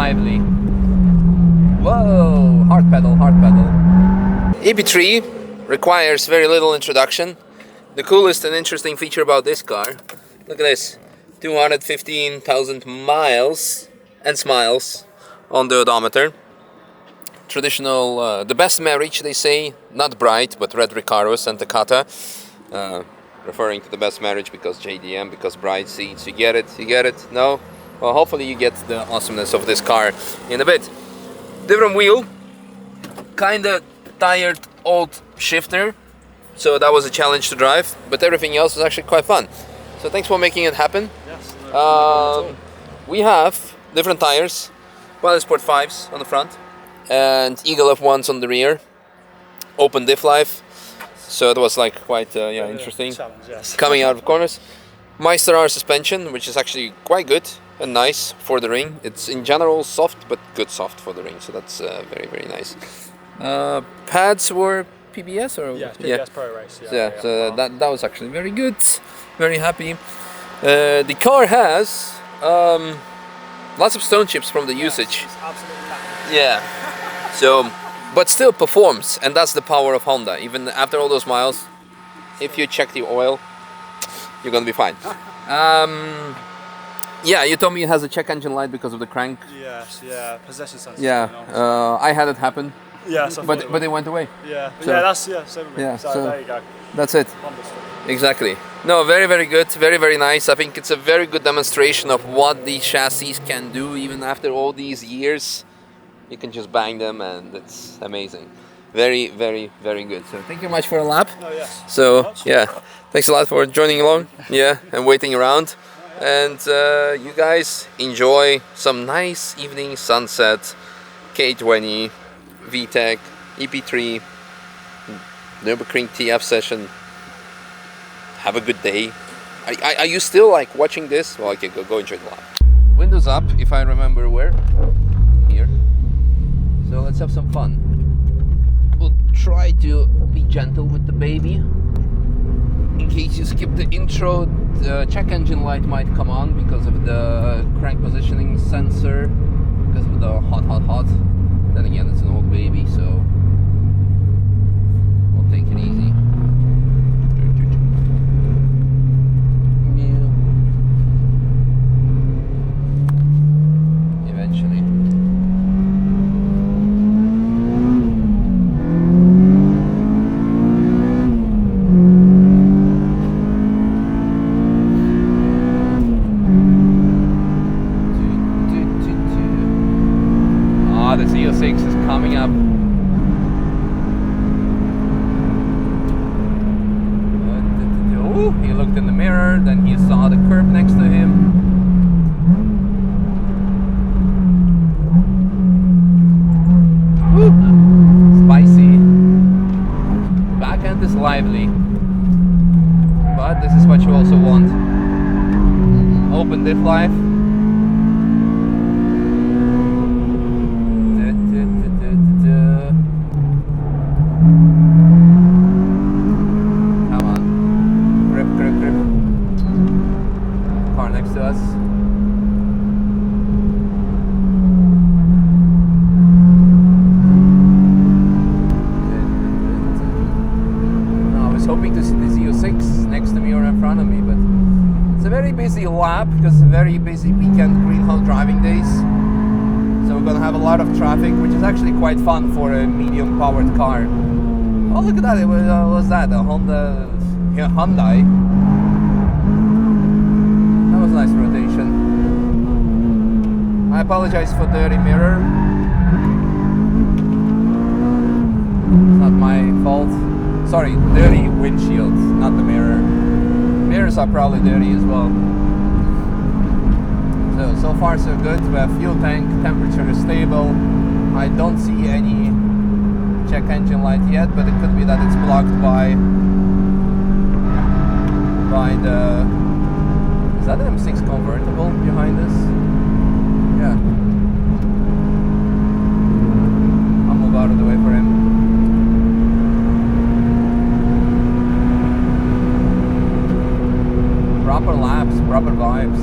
lively. Whoa, hard pedal, hard pedal. EP3 requires very little introduction. The coolest and interesting feature about this car, look at this, 215,000 miles and smiles on the odometer. Traditional, the best marriage, they say, not bright, but red Recaro, Santa Cata. Referring to the best marriage because JDM, because bright seats, you get it, no? Well, hopefully you get the awesomeness of this car in a bit. Different wheel, kinda tired old shifter, so that was a challenge to drive, but everything else was actually quite fun. So thanks for making it happen. Yes, no, we have different tires, Sport 5s on the front, and Eagle F1s on the rear, open diff life, so it was like quite interesting. Challenge, yes. Coming out of corners. Meister R suspension, which is actually quite good and nice for the ring. It's in general soft, but good soft for the ring, so that's very, very nice. Pads were PBS or PBS Pro Race. So that was actually very good. Very happy. The car has lots of stone chips from the usage. It's absolutely packed. Yeah. So, but still performs, and that's the power of Honda. Even after all those miles, if you check the oil, you're gonna be fine. Yeah, you told me it has a check engine light because of the crank. Yes, possession sensor. Yeah, I had it happen. Yeah, so but it went away. Yeah, so, same with me. Yeah, so there you go. That's it. Exactly. No, very, very good. Very, very nice. I think it's a very good demonstration of what these chassis can do even after all these years. You can just bang them and it's amazing. Very, very, very good. So thank you much for a lap. Oh, yes. So yeah, thanks a lot for joining along. Yeah, and waiting around. And you guys enjoy some nice evening sunset, K20, VTEC, EP3, Nürburgring TF session. Have a good day. Are you still like watching this? Well, okay, go enjoy the lap. Windows up, if I remember where. Here. So let's have some fun. We'll try to be gentle with the baby. In case you skip the intro, the check engine light might come on because of the crank positioning sensor, because of the hot. Then again, it's an old baby, so we'll take it easy. Eventually. The CO6 is coming up. Oh, he looked in the mirror, then he saw the curb next to him. Woo. Spicy. Back end is lively. But this is what you also want. Open diff life. Come on. Grip. Car next to us. I was hoping to see the Z06 next to me or in front of me, but it's a very busy lap because it's a very busy weekend greenhouse driving days. So we're gonna have a lot of traffic, which is actually quite fun for a medium powered car. Oh, look at that, it was that, a Honda, Hyundai. That was a nice rotation. I apologize for dirty mirror. It's not my fault. Sorry, dirty windshield, not the mirror. Mirrors are probably dirty as well. So far so good. We have fuel tank, temperature is stable. I don't see any check engine light yet, but it could be that it's blocked by the... Is that an M6 convertible behind us? Yeah. I'll move out of the way for him. Proper laps, proper vibes.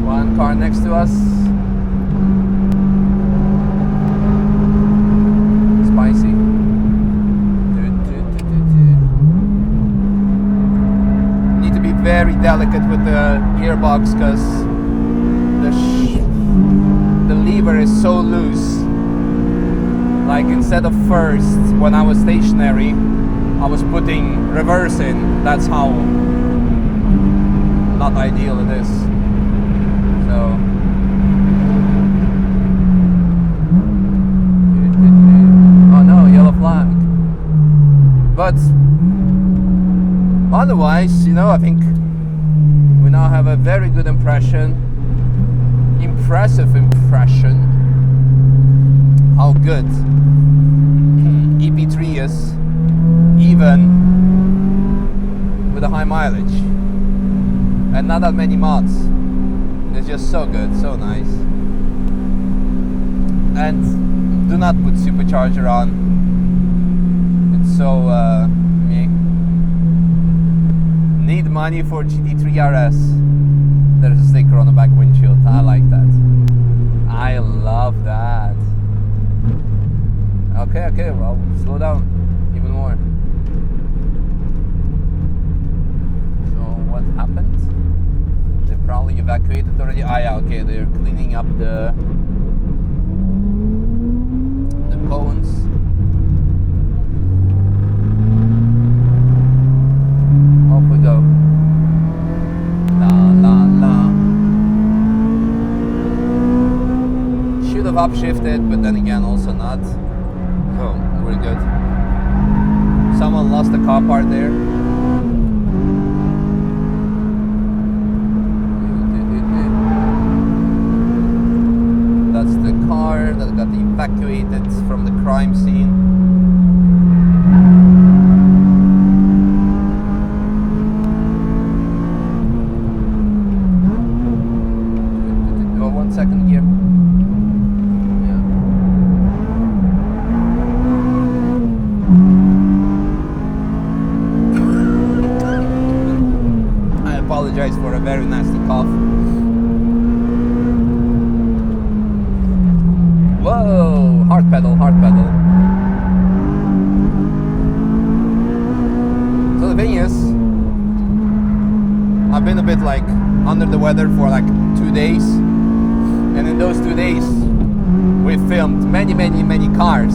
One car next to us. very delicate with the gearbox because the lever is so loose. Like instead of first, when I was stationary, I was putting reverse in. That's how not ideal it is. So oh no, yellow flag. But otherwise, you know, I think we now have a very good impression, impressive impression, how good EP3 is, even with a high mileage and not that many mods. It's just so good, so nice. And do not put supercharger on. It's so meh. Need money for GT3 RS. There's a sticker on the back windshield. I like that. I love that. Okay, well, slow down even more. So what happened? They probably evacuated already. Ah yeah, okay, they're cleaning up the cones. Off we go. La la la. Should have upshifted, but then again also not. Oh, we're good. Someone lost the car part there. That's the car that got evacuated from the crime scene. Oh, 1 second here. For a very nasty cough. Whoa, hard pedal, hard pedal. So the thing is, I've been a bit like under the weather for like 2 days, and in those 2 days we filmed many cars.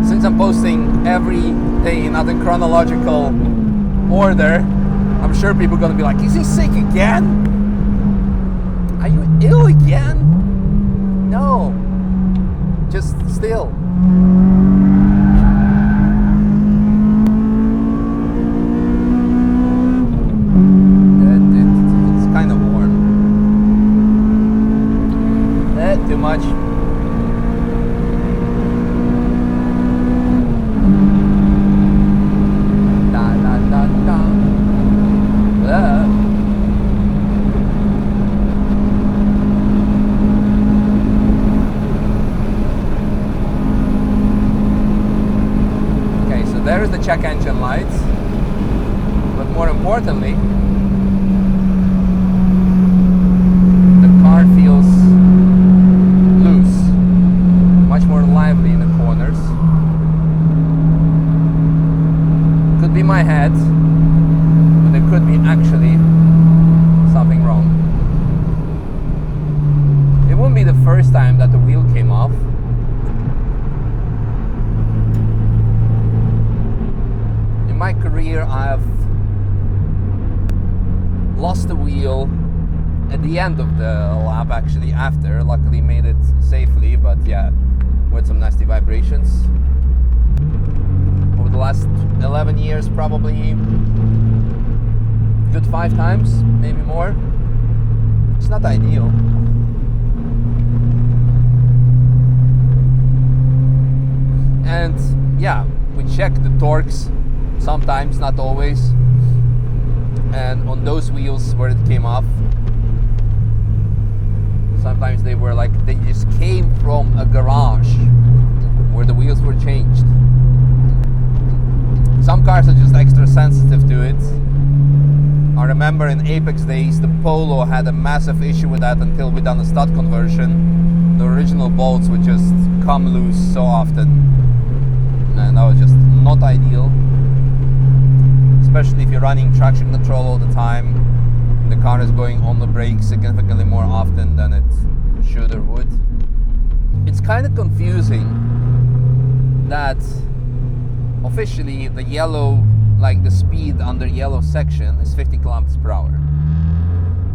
Since I'm posting every day not in chronological order, I'm sure people are gonna be like, is he sick again? Are you ill again? No, just still. It's kind of warm. Too much. There is the check engine lights, but more importantly, the car feels loose, much more lively in the corners. Could be my head, but there could be actually something wrong. It won't be the first time that the wheel came off. In my career, I've lost the wheel at the end of the lap, actually after. Luckily made it safely, but yeah, with some nasty vibrations. Over the last 11 years, probably good 5 times, maybe more. It's not ideal. And yeah, we check the torques sometimes, not always. And on those wheels where it came off, sometimes they were like, they just came from a garage where the wheels were changed. Some cars are just extra sensitive to it. I remember in Apex days, the Polo had a massive issue with that until we done a stud conversion. The original bolts would just come loose so often, and that was just not ideal. especially if you're running traction control all the time. The car is going on the brakes significantly more often than it should or would. It's kind of confusing that officially the yellow, like the speed under yellow section is 50 kilometers per hour.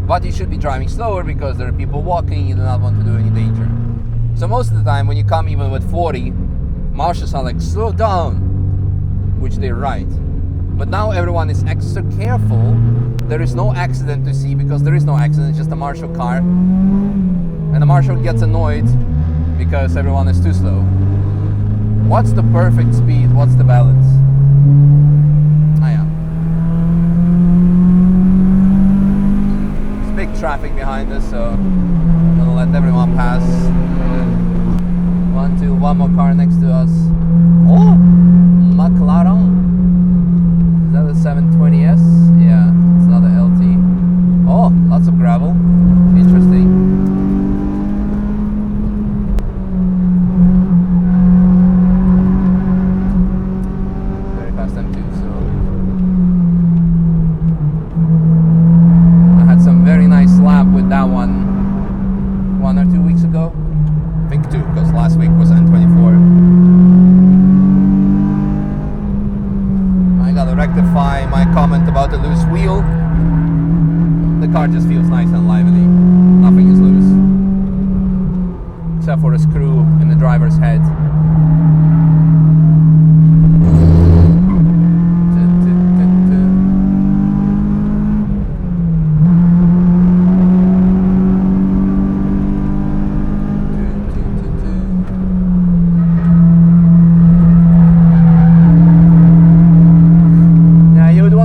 But you should be driving slower because there are people walking, you do not want to do any danger. So most of the time when you come even with 40, marshals are like, slow down, which they're right. But now everyone is extra careful. There is no accident to see because there is no accident, it's just a marshal car. And the marshal gets annoyed because everyone is too slow. What's the perfect speed? What's the balance? Ah, yeah. There's big traffic behind us, so I'm gonna let everyone pass. One more car next to us. Oh, McLaren. Is that a 720S? Yeah, it's not an LT. Oh, lots of gravel. Interesting. Very fast M2, so I had some very nice lap with that one 1 or 2 weeks ago. I think 2, because last week was N24. I gotta rectify my comment about the loose wheel. The car just feels nice and lively. Nothing is loose. Except for a screw in the driver's head.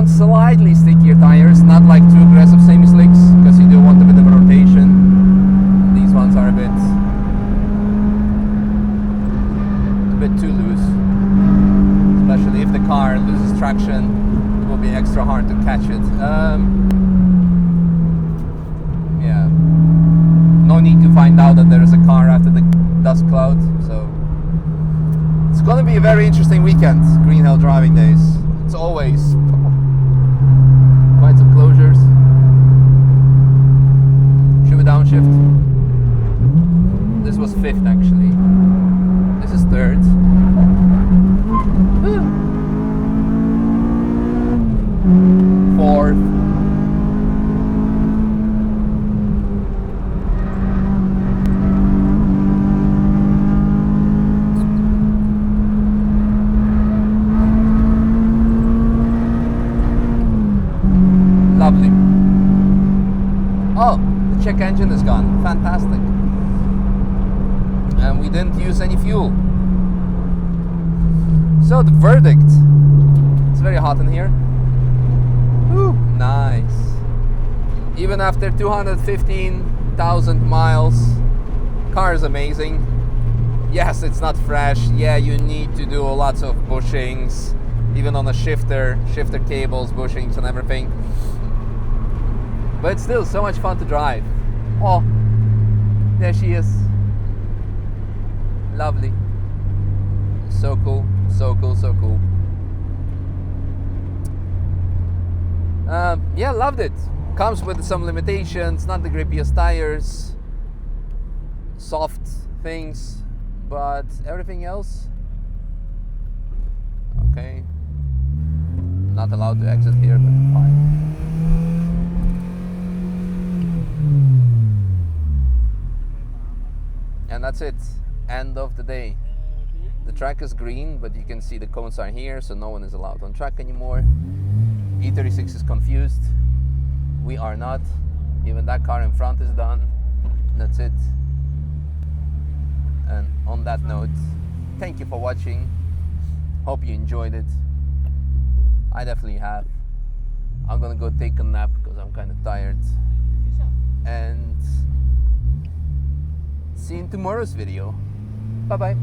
Slightly stickier tires, not like too aggressive semi-slicks, because you do want a bit of a rotation. These ones are a bit too loose, especially if the car loses traction. It will be extra hard to catch it. Yeah, no need to find out that there is a car after the dust cloud. So it's going to be a very interesting weekend. Green Hill driving days. It's always quite some closures. Should we downshift? This was 5th actually. This is 3rd. 4th. Lovely. Oh, the check engine is gone. Fantastic. And we didn't use any fuel. So the verdict. It's very hot in here. Whew, nice. Even after 215,000 miles, car is amazing. Yes, it's not fresh. Yeah, you need to do lots of bushings, even on a shifter cables, bushings and everything. But it's still so much fun to drive. Oh, there she is. Lovely. So cool, so cool, so cool. Yeah, loved it. Comes with some limitations, not the grippiest tires, soft things, but everything else, okay. Not allowed to exit here, but fine. And that's it. End of the day. The track is green, but you can see the cones are here, so no one is allowed on track anymore. E36 is confused. We are not. Even that car in front is done. That's it. And on that note, thank you for watching. Hope you enjoyed it. I definitely have. I'm gonna go take a nap because I'm kind of tired. And see you in tomorrow's video. Bye bye.